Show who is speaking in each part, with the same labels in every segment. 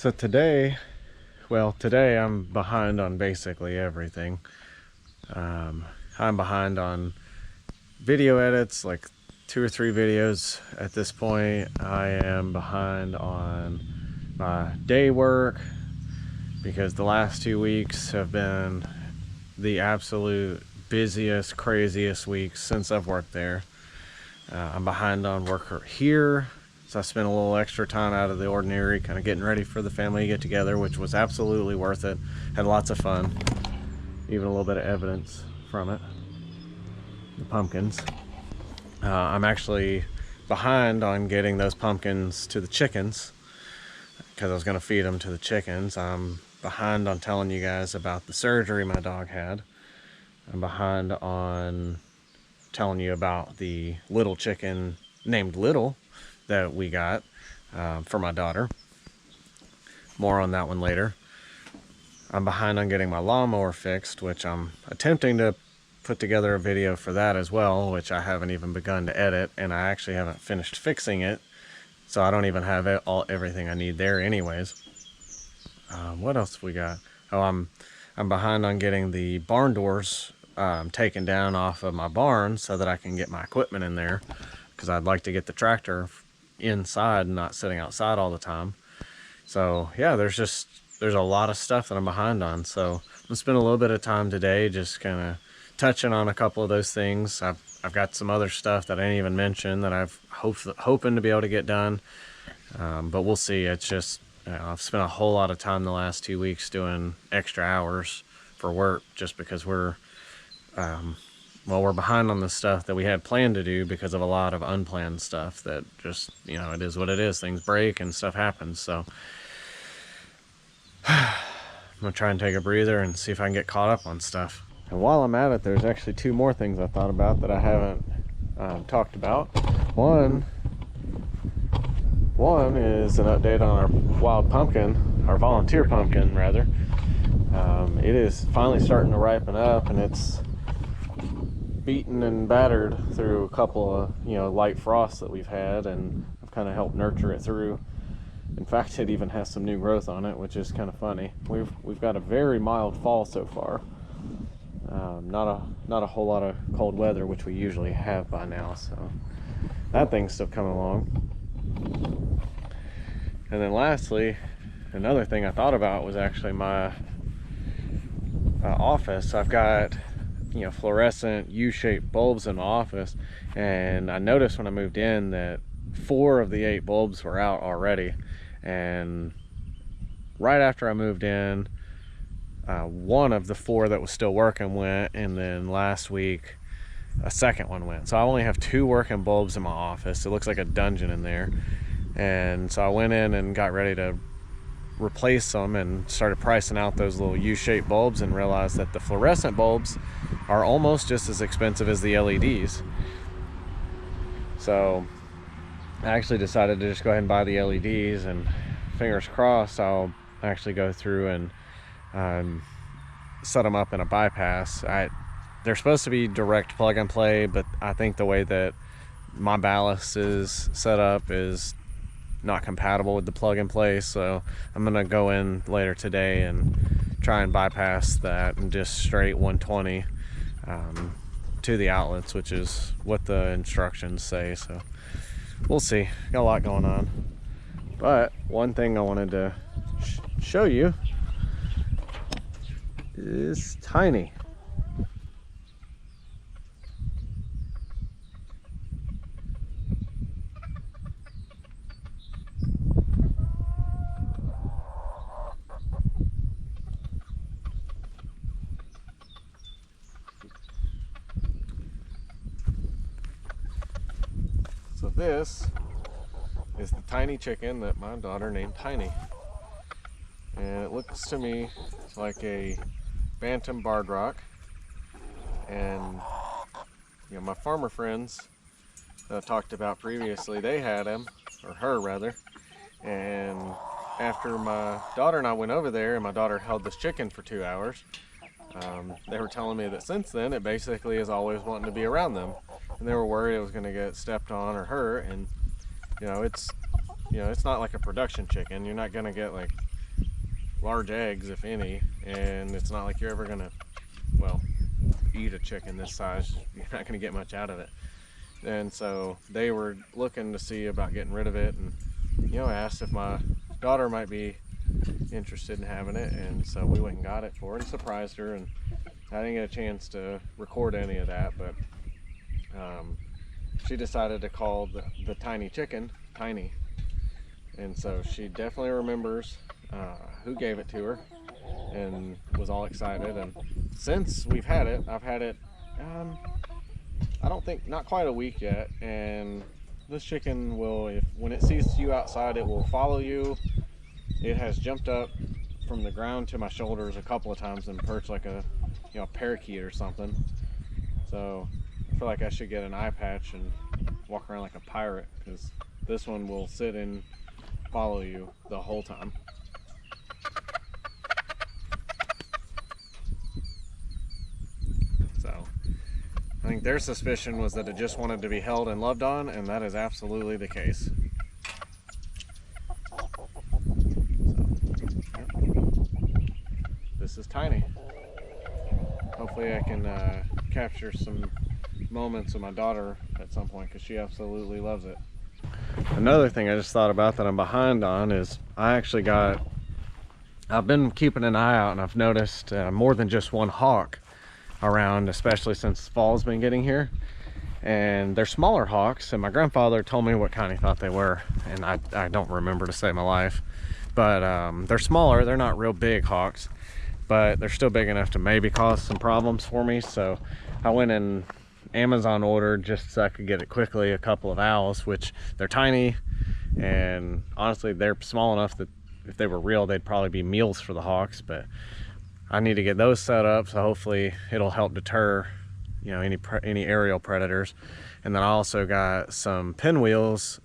Speaker 1: So today, well, today I'm behind on basically everything. I'm behind on video edits, like 2 or 3 videos at this point. I am behind on my day work because the last 2 weeks have been the absolute busiest, craziest weeks since I've worked there. I'm behind on work here, so I spent a little extra time out of the ordinary, kind of getting ready for the family get together, which was absolutely worth it. Had lots of fun, even a little bit of evidence from it. The pumpkins. I'm actually behind on getting those pumpkins to the chickens because I was going to feed them to the chickens. I'm behind on telling you guys about the surgery my dog had. I'm behind on telling you about the little chicken named Little that we got for my daughter. More on that one later. I'm behind on getting my lawnmower fixed, which I'm attempting to put together a video for that as well, which I haven't even begun to edit, and I actually haven't finished fixing it, so I don't even have everything I need there anyways. What else have we got? Oh, I'm behind on getting the barn doors taken down off of my barn so that I can get my equipment in there, because I'd like to get the tractor inside and not sitting outside all the time. So yeah, there's a lot of stuff that I'm behind on. So I'm gonna spend a little bit of time today just kind of touching on a couple of those things. I've got some other stuff that I didn't even mention that I've hoping to be able to get done, but we'll see. It's just I've spent a whole lot of time the last 2 weeks doing extra hours for work just because we're behind on the stuff that we had planned to do because of a lot of unplanned stuff that just, it is what it is. Things break and stuff happens. So I'm gonna try and take a breather and see if I can get caught up on stuff. And while I'm at it, there's actually 2 more things I thought about that I haven't talked about. One is an update on our wild pumpkin, our volunteer pumpkin rather. It is finally starting to ripen up, and it's beaten and battered through a couple of light frosts that we've had, and I've kind of helped nurture it through. In fact, it even has some new growth on it, which is kind of funny. We've got a very mild fall so far. Not a whole lot of cold weather, which we usually have by now, so that thing's still coming along. And then lastly, another thing I thought about was actually my office. I've got fluorescent U-shaped bulbs in my office, and I noticed when I moved in that 4 of the 8 bulbs were out already. And right after I moved in, 1 of the 4 that was still working went, and then last week a second one went. So I only have 2 working bulbs in my office. It looks like a dungeon in there. And so I went in and got ready to replace them and started pricing out those little U-shaped bulbs, and realized that the fluorescent bulbs are almost just as expensive as the LEDs. So I actually decided to just go ahead and buy the LEDs, and fingers crossed I'll actually go through and set them up in a bypass. They're supposed to be direct plug and play, but I think the way that my ballast is set up is not compatible with the plug and play. So I'm gonna go in later today and try and bypass that and just straight 120 to the outlets, which is what the instructions say. So we'll see. Got a lot going on. But one thing I wanted to show you is Tiny. So this is the tiny chicken that my daughter named Tiny. And it looks to me like a bantam barred rock. And my farmer friends that I talked about previously, they had him, or her rather. And after my daughter and I went over there, and my daughter held this chicken for 2 hours, they were telling me that since then it basically is always wanting to be around them, and they were worried it was going to get stepped on or hurt. And it's not like a production chicken. You're not going to get like large eggs, if any, and it's not like you're ever gonna, well, eat a chicken this size. You're not gonna get much out of it. And so they were looking to see about getting rid of it, and asked if my daughter might be interested in having it, and so we went and got it for her and surprised her. And I didn't get a chance to record any of that, but she decided to call the tiny chicken Tiny, and so she definitely remembers who gave it to her and was all excited. And since we've had it, I've had it I don't think, not quite a week yet, and this chicken will, when it sees you outside, it will follow you. It has jumped up from the ground to my shoulders a couple of times and perched like a parakeet or something. So I feel like I should get an eye patch and walk around like a pirate, because this one will sit and follow you the whole time. So I think their suspicion was that it just wanted to be held and loved on, and that is absolutely the case. This is Tiny. Hopefully I can capture some moments of my daughter at some point, because she absolutely loves it. Another thing I just thought about that I'm behind on is I've been keeping an eye out, and I've noticed more than just one hawk around, especially since fall's been getting here. And they're smaller hawks, and my grandfather told me what kind he thought they were, and I don't remember to save my life. But they're smaller, they're not real big hawks, but they're still big enough to maybe cause some problems for me. So I went and Amazon ordered, just so I could get it quickly, a couple of owls, which they're tiny, and honestly they're small enough that if they were real they'd probably be meals for the hawks. But I need to get those set up, so hopefully it'll help deter any aerial predators. And then I also got some pinwheels,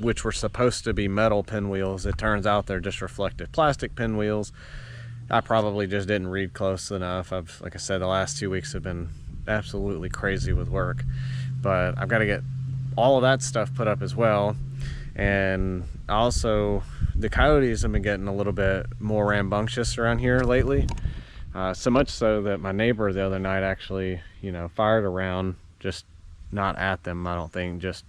Speaker 1: which were supposed to be metal pinwheels. It turns out they're just reflective plastic pinwheels. I probably just didn't read close enough. Like I said, the last 2 weeks have been absolutely crazy with work, but I've got to get all of that stuff put up as well. And also the coyotes have been getting a little bit more rambunctious around here lately. So much so that my neighbor the other night actually, fired a round, just not at them, I don't think, just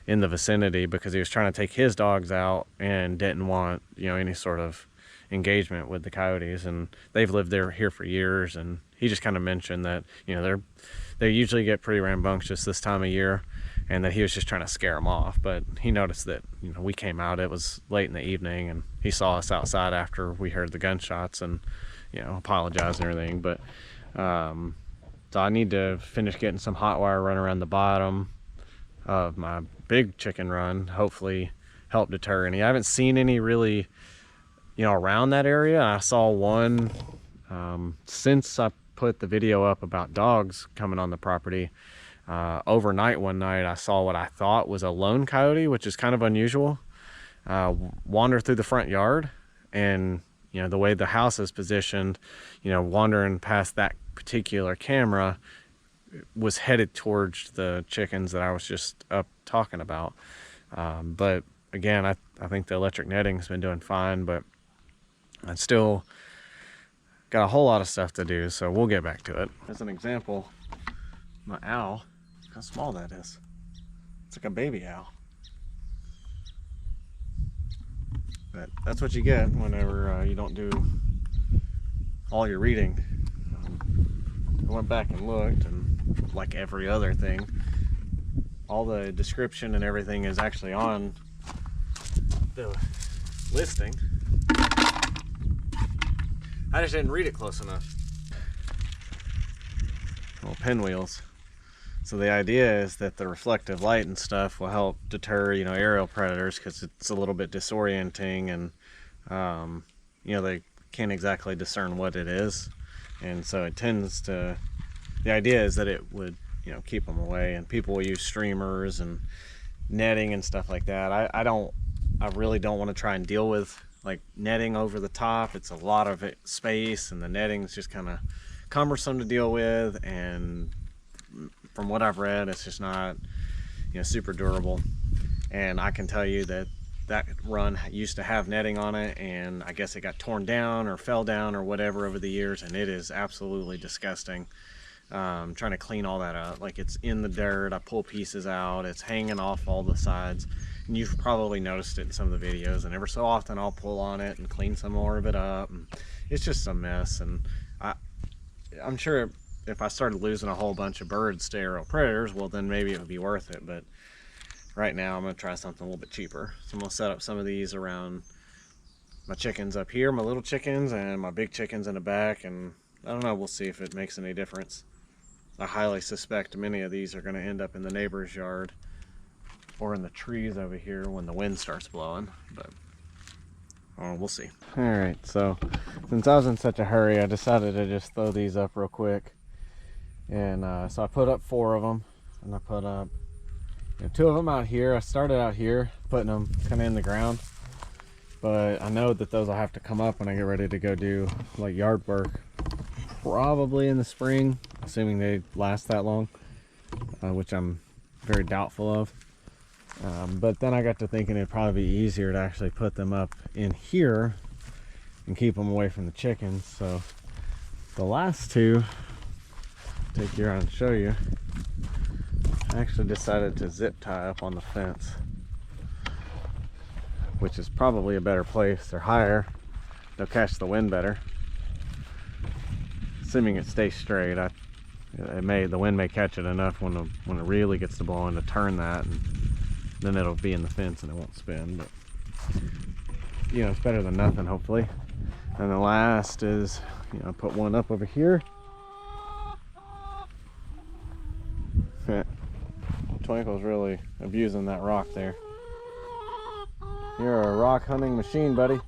Speaker 1: in the vicinity, because he was trying to take his dogs out and didn't want, any sort of engagement with the coyotes. And they've lived here for years, and he just kind of mentioned that, they usually get pretty rambunctious this time of year, and that he was just trying to scare them off. But he noticed that, we came out, it was late in the evening, and he saw us outside after we heard the gunshots, and apologized and everything. But so I need to finish getting some hot wire run around the bottom of my big chicken run, hopefully help deter any. I haven't seen any really around that area. I saw one since I put the video up about dogs coming on the property. Overnight one night I saw what I thought was a lone coyote, which is kind of unusual, wander through the front yard. And the way the house is positioned, wandering past that particular camera, was headed towards the chickens that I was just up talking about. But again, I think the electric netting's been doing fine, but I still got a whole lot of stuff to do, so we'll get back to it. As an example, my owl, look how small that is. It's like a baby owl. But that's what you get whenever you don't do all your reading. I went back and looked, and like every other thing, all the description and everything is actually on the listing. I just didn't read it close enough. Little pinwheels. So the idea is that the reflective light and stuff will help deter, aerial predators, because it's a little bit disorienting, and they can't exactly discern what it is, and so it tends to. The idea is that it would, keep them away, and people will use streamers and netting and stuff like that. I really don't want to try and deal with like netting over the top. It's a lot of space, and the netting's just kind of cumbersome to deal with, and from what I've read, it's just not super durable. And I can tell you that that run used to have netting on it, and I guess it got torn down or fell down or whatever over the years, and it is absolutely disgusting. Trying to clean all that up. Like, it's in the dirt, I pull pieces out, it's hanging off all the sides, and you've probably noticed it in some of the videos, and every so often I'll pull on it and clean some more of it up, and it's just a mess. And I'm sure if I started losing a whole bunch of birds to aerial predators, well, then maybe it would be worth it. But right now I'm going to try something a little bit cheaper. So I'm going to set up some of these around my chickens up here, my little chickens, and my big chickens in the back, and I don't know, we'll see if it makes any difference. I highly suspect many of these are going to end up in the neighbor's yard or in the trees over here when the wind starts blowing, but we'll see. All right, so since I was in such a hurry, I decided to just throw these up real quick. And so I put up 4 of them, and I put up 2 of them out here. I started out here putting them kind of in the ground, but I know that those will have to come up when I get ready to go do like yard work, probably in the spring, assuming they last that long, which I'm very doubtful of. But then I got to thinking it'd probably be easier to actually put them up in here and keep them away from the chickens. So the last 2, take you around and show you, I actually decided to zip tie up on the fence, which is probably a better place. They're higher, they'll catch the wind better, assuming it stays straight. The wind may catch it enough when it really gets to blowing to turn that, and then it'll be in the fence and it won't spin. But it's better than nothing, hopefully. And the last is, put one up over here. Twinkle's really abusing that rock there. You're a rock hunting machine, buddy.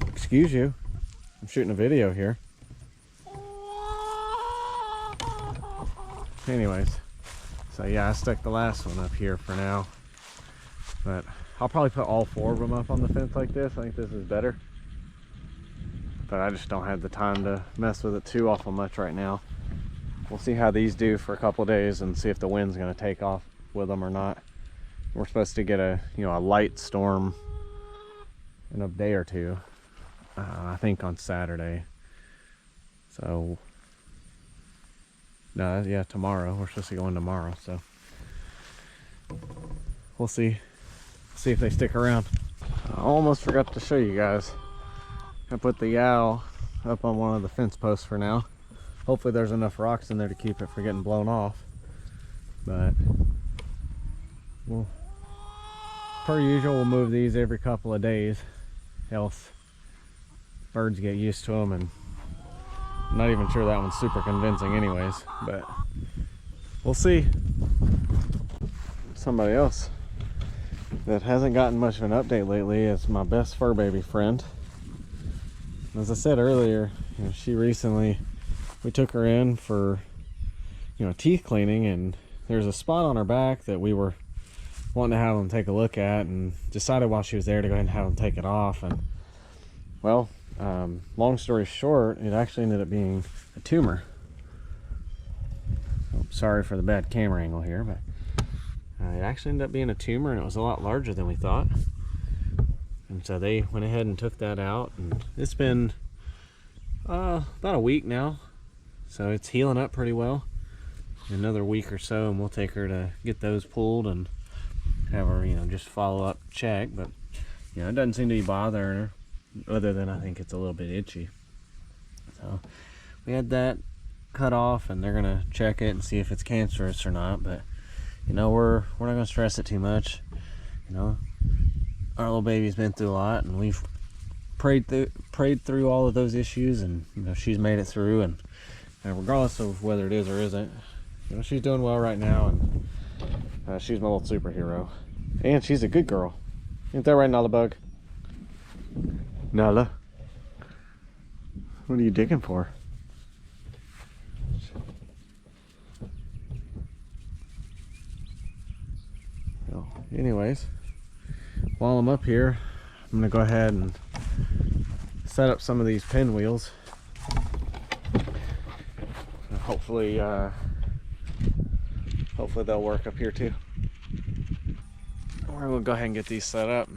Speaker 1: Excuse you, I'm shooting a video here. Anyways, so yeah, I stuck the last one up here for now, but I'll probably put all 4 of them up on the fence like this. I think this is better, but I just don't have the time to mess with it too awful much right now. We'll see how these do for a couple days and see if the wind's going to take off with them or not. We're supposed to get a light storm in a day or 2, I think on Saturday. So no, yeah, tomorrow. We're supposed to go in tomorrow, so we'll see if they stick around. I almost forgot to show you guys. I put the owl up on one of the fence posts for now. Hopefully there's enough rocks in there to keep it from getting blown off. But we'll, per usual, we'll move these every couple of days, else birds get used to them, and I'm not even sure that one's super convincing anyways, but we'll see. Somebody else that hasn't gotten much of an update lately is my best fur baby friend. As I said earlier, she recently, we took her in for teeth cleaning, and there's a spot on her back that we were wanting to have them take a look at, and decided while she was there to go ahead and have them take it off. And well, long story short, it actually ended up being a tumor. Oh, sorry for the bad camera angle here, but it actually ended up being a tumor, and it was a lot larger than we thought. And so they went ahead and took that out, and it's been about a week now, so it's healing up pretty well. Another week or so and we'll take her to get those pulled and have her just follow up check. But it doesn't seem to be bothering her, other than I think it's a little bit itchy. So we had that cut off, and they're gonna check it and see if it's cancerous or not. But we're not gonna stress it too much. Our little baby's been through a lot, and we've prayed through all of those issues, and she's made it through. And regardless of whether it is or isn't, she's doing well right now, and she's my little superhero, and she's a good girl. Ain't that right, Nala Bug? Nala, what are you digging for? Well, anyways, while I'm up here, I'm gonna go ahead and set up some of these pinwheels. Hopefully they'll work up here too. we're gonna go ahead and get these set up.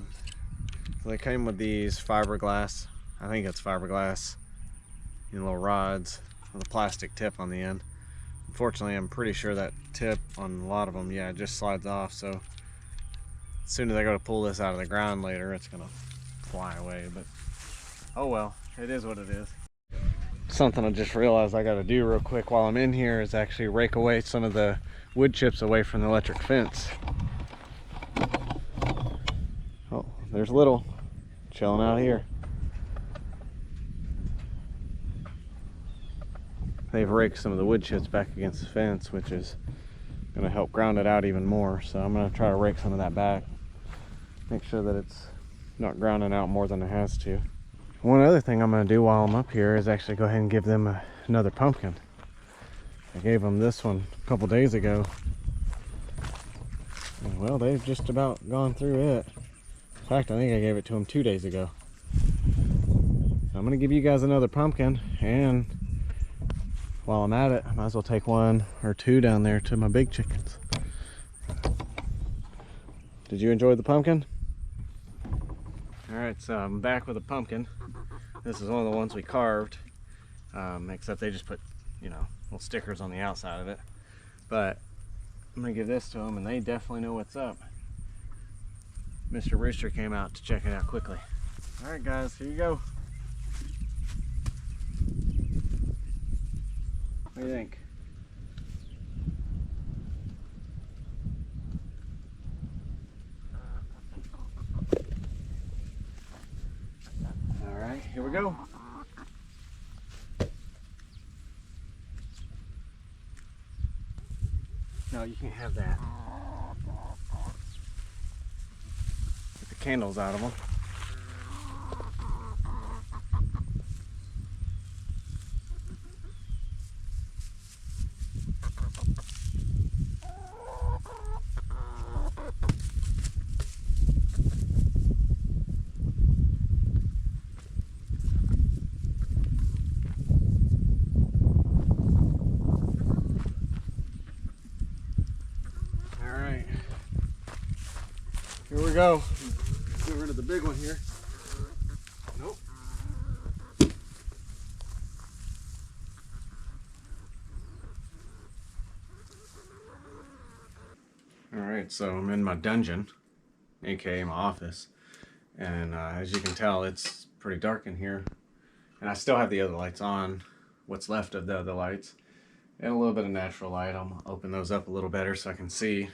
Speaker 1: So they came with these fiberglass, I think it's fiberglass, little rods with a plastic tip on the end. Unfortunately, I'm pretty sure that tip on a lot of them, yeah, it just slides off. So as soon as I go to pull this out of the ground later, it's gonna fly away. But oh well, it is what it is. Something I just realized I gotta do real quick while I'm in here is actually rake away some of the wood chips away from the electric fence. Oh, there's Little chilling out here. They've raked some of the wood chips back against the fence, which is going to help ground it out even more. So I'm going to try to rake some of that back, make sure that it's not grounding out more than it has to. One other thing I'm going to do while I'm up here is actually go ahead and give them another pumpkin. I gave them this one a couple days ago, and well, they've just about gone through it. In fact, I think I gave it to them 2 days ago. So I'm going to give you guys another pumpkin, and while I'm at it, I might as well take 1 or 2 down there to my big chickens. Did you enjoy the pumpkin? Alright, so I'm back with a pumpkin. This is one of the ones we carved, except they just put, little stickers on the outside of it. But I'm going to give this to them, and they definitely know what's up. Mr. Rooster came out to check it out quickly. Alright guys, here you go. What do you think? Alright, here we go. No, you can't have that. Get the candles out of them. Here we go. Get rid of the big one here. Nope. Alright, so I'm in my dungeon, aka my office. And as you can tell, it's pretty dark in here. And I still have the other lights on, what's left of the other lights. And a little bit of natural light. I'll open those up a little better so I can see.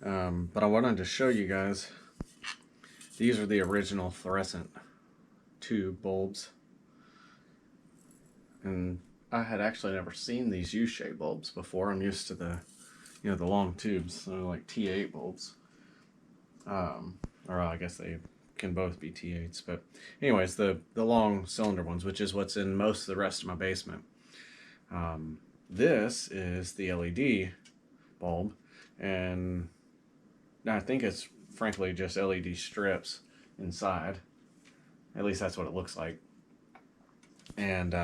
Speaker 1: But I wanted to show you guys, these are the original fluorescent tube bulbs, and I had actually never seen these U-shaped bulbs before. I'm used to the the long tubes, so like T8 bulbs, or I guess they can both be T8s, but anyways, the long cylinder ones, which is what's in most of the rest of my basement. This is the LED bulb, and I think it's frankly just LED strips inside. At least that's what it looks like. And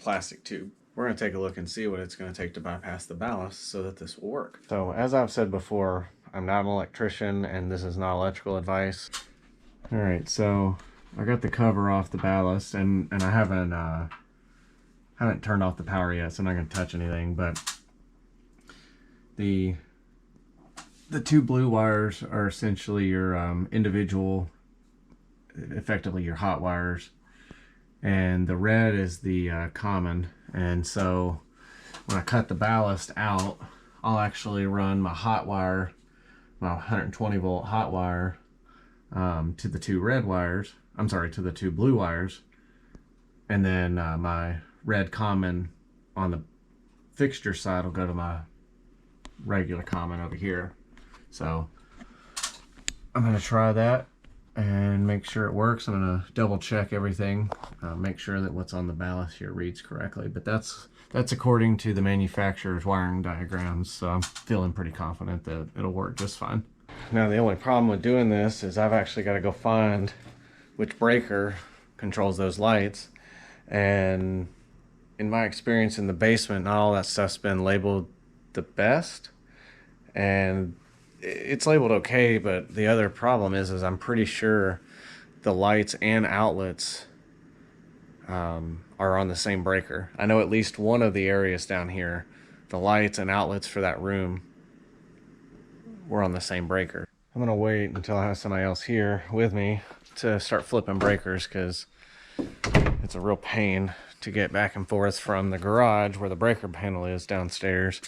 Speaker 1: plastic tube. We're going to take a look and see what it's going to take to bypass the ballast so that this will work. So as I've said before, I'm not an electrician and this is not electrical advice. Alright, so I got the cover off the ballast, and I haven't turned off the power yet, so I'm not going to touch anything, but the two blue wires are essentially your individual, effectively your hot wires, and the red is the common. And so when I cut the ballast out, I'll actually run my hot wire, my 120 volt hot wire, to the two red wires, to the two blue wires, and then my red common on the fixture side will go to my regular common over here. So I'm going to try that and make sure it works. I'm going to double check everything, make sure that what's on the ballast here reads correctly. But that's according to the manufacturer's wiring diagrams, so I'm feeling pretty confident that it'll work just fine. Now the only problem with doing this is I've actually got to go find which breaker controls those lights, and in my experience in the basement, not all that stuff's been labeled the best, and it's labeled okay, but the other problem is I'm pretty sure the lights and outlets are on the same breaker. I know at least one of the areas down here, the lights and outlets for that room were on the same breaker. I'm gonna wait until I have somebody else here with me to start flipping breakers, because it's a real pain to get back and forth from the garage where the breaker panel is downstairs,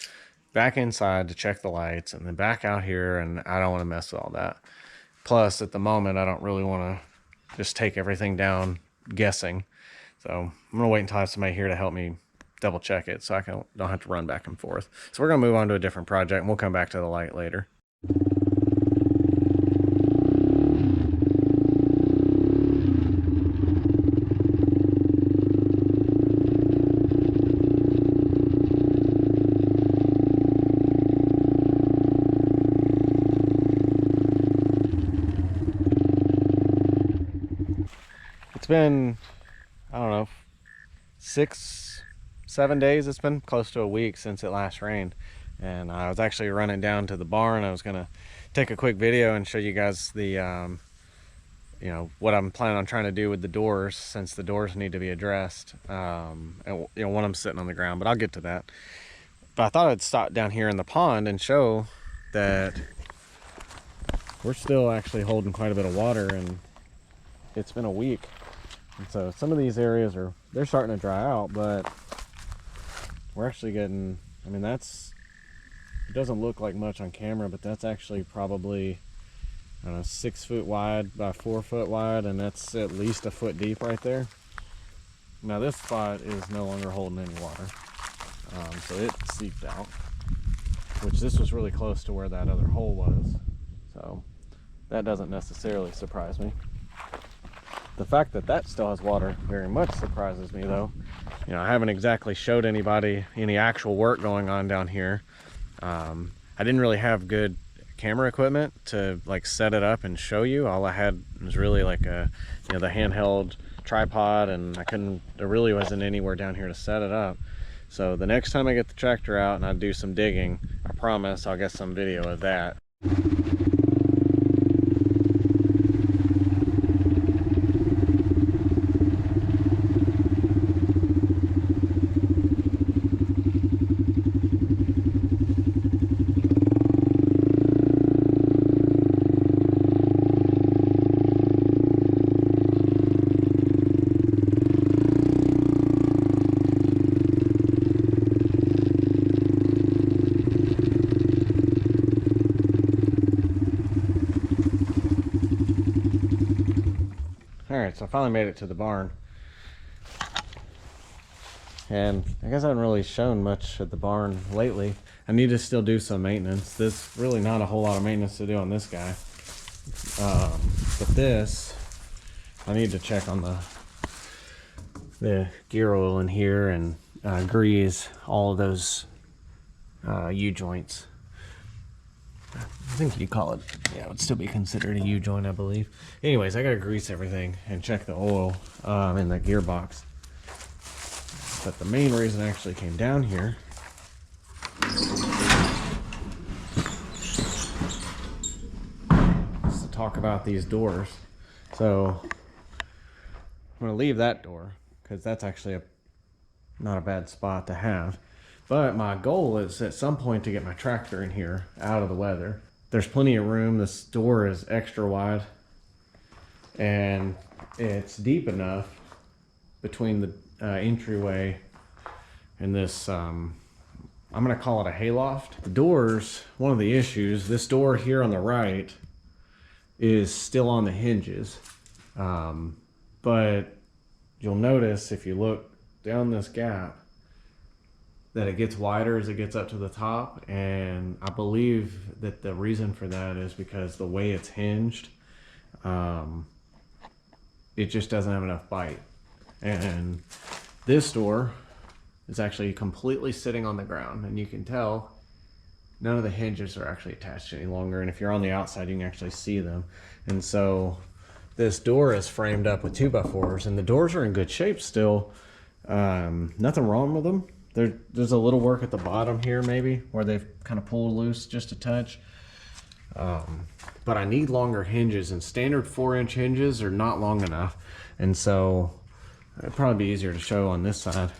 Speaker 1: back inside to check the lights, and then back out here, and I don't want to mess with all that. Plus, at the moment, I don't really want to just take everything down guessing. So I'm gonna wait until I have somebody here to help me double check it, so I don't have to run back and forth. So we're gonna move on to a different project, and we'll come back to the light later. It's been, I don't know, 6-7 days. It's been close to a week since it last rained, and I was actually running down to the barn. I was gonna take a quick video and show you guys the you know, what I'm planning on trying to do with the doors, since the doors need to be addressed. And you know, one of them sitting on the ground, but I'll get to that. But I thought I'd stop down here in the pond and show that we're still actually holding quite a bit of water, and it's been a week. And so some of these areas they're starting to dry out, but we're actually getting, I mean, it doesn't look like much on camera, but that's actually probably, I don't know, 6 foot wide by 4 foot wide, and that's at least a foot deep right there. Now this spot is no longer holding any water, so it seeped out, which this was really close to where that other hole was, so that doesn't necessarily surprise me. The fact that that still has water very much surprises me, though. You know, I haven't exactly showed anybody any actual work going on down here. I didn't really have good camera equipment to like set it up and show you. All I had was really like the handheld tripod, and there really wasn't anywhere down here to set it up. So the next time I get the tractor out and I do some digging, I promise I'll get some video of that. Alright, so I finally made it to the barn. And I guess I haven't really shown much at the barn lately. I need to still do some maintenance. There's really not a whole lot of maintenance to do on this guy. But this, I need to check on the gear oil in here and grease all of those U-joints. I think you call it, yeah, it would still be considered a U-joint, I believe. Anyways, I gotta grease everything and check the oil in the gearbox. But the main reason I actually came down here is to talk about these doors. So I'm gonna leave that door because that's actually not a bad spot to have. But my goal is at some point to get my tractor in here out of the weather. There's plenty of room. This door is extra wide, and it's deep enough between the entryway and this, I'm gonna call it a hayloft. The doors, one of the issues, this door here on the right is still on the hinges. But you'll notice if you look down this gap, that it gets wider as it gets up to the top, and I believe that the reason for that is because the way it's hinged, it just doesn't have enough bite. And this door is actually completely sitting on the ground, and you can tell none of the hinges are actually attached any longer, and if you're on the outside you can actually see them. And so this door is framed up with 2x4s, and the doors are in good shape still. Nothing wrong with them. There's a little work at the bottom here maybe where they've kind of pulled loose just a touch, But I need longer hinges, and standard 4-inch hinges are not long enough. And so it'd probably be easier to show on this side.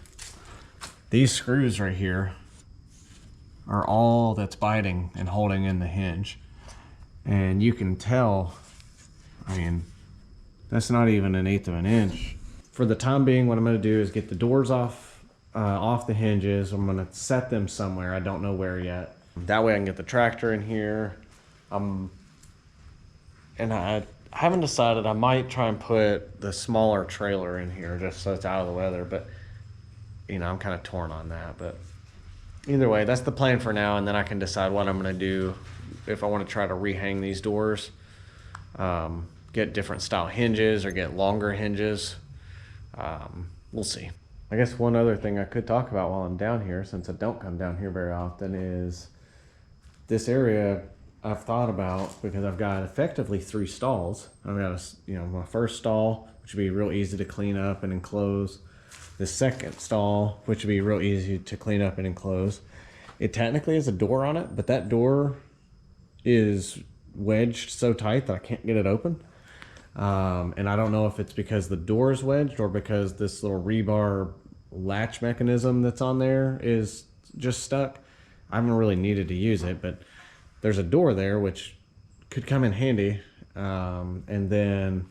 Speaker 1: These screws right here are all that's biting and holding in the hinge. And you can tell, I mean, that's not even 1/8 of an inch. For the time being, what I'm gonna do is get the doors off the hinges. I'm gonna set them somewhere. I don't know where yet. That way I can get the tractor in here. And I haven't decided. I might try and put the smaller trailer in here just so it's out of the weather, but you know, I'm kind of torn on that. But either way, that's the plan for now, and then I can decide what I'm gonna do if I want to try to rehang these doors, get different style hinges or get longer hinges. We'll see. I guess one other thing I could talk about while I'm down here, since I don't come down here very often, is this area I've thought about, because I've got effectively 3 stalls. I've got my first stall, which would be real easy to clean up and enclose. The second stall, which would be real easy to clean up and enclose. It technically has a door on it, but that door is wedged so tight that I can't get it open. And I don't know if it's because the door is wedged or because this little rebar latch mechanism that's on there is just stuck. I haven't really needed to use it, but there's a door there which could come in handy. And then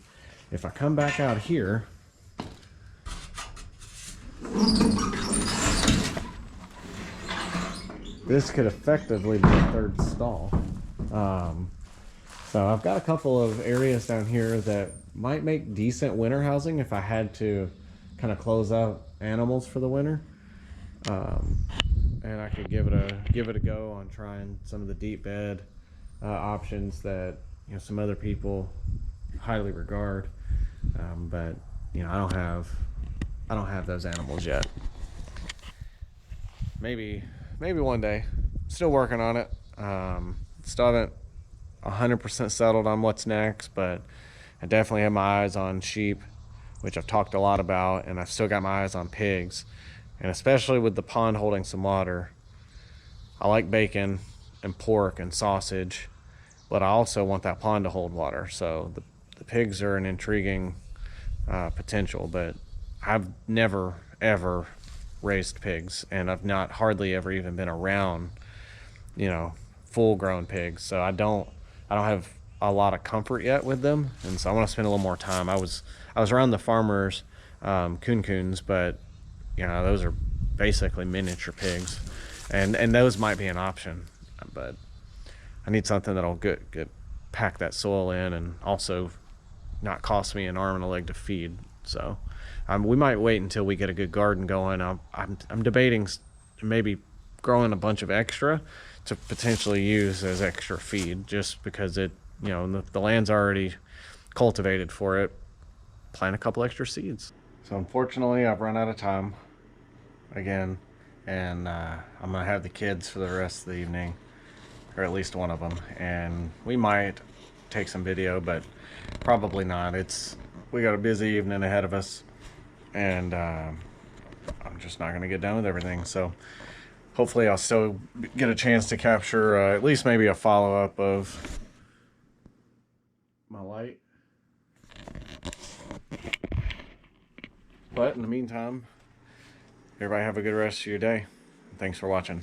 Speaker 1: if I come back out here, this could effectively be a 3rd stall. So I've got a couple of areas down here that might make decent winter housing if I had to kind of close out animals for the winter. And I could give it a go on trying some of the deep bed options that some other people highly regard. But I don't have those animals yet. Maybe one day. Still working on it. Still haven't 100% settled on what's next, but I definitely have my eyes on sheep, which I've talked a lot about, and I've still got my eyes on pigs. And especially with the pond holding some water, I like bacon and pork and sausage, but I also want that pond to hold water. So the pigs are an intriguing potential, but I've never ever raised pigs, and I've not hardly ever even been around full grown pigs. So I don't have a lot of comfort yet with them, and so I want to spend a little more time. I was around the farmers coons, but those are basically miniature pigs, and those might be an option, but I need something that'll get pack that soil in and also not cost me an arm and a leg to feed. So we might wait until we get a good garden going. I'm debating maybe growing a bunch of extra to potentially use as extra feed, just because the land's already cultivated for it. Plant a couple extra seeds. So unfortunately, I've run out of time again, and I'm gonna have the kids for the rest of the evening, or at least one of them, and we might take some video, but probably not. We got a busy evening ahead of us, and I'm just not gonna get done with everything. So hopefully I'll still get a chance to capture at least maybe a follow-up of my light. But in the meantime, everybody have a good rest of your day. Thanks for watching.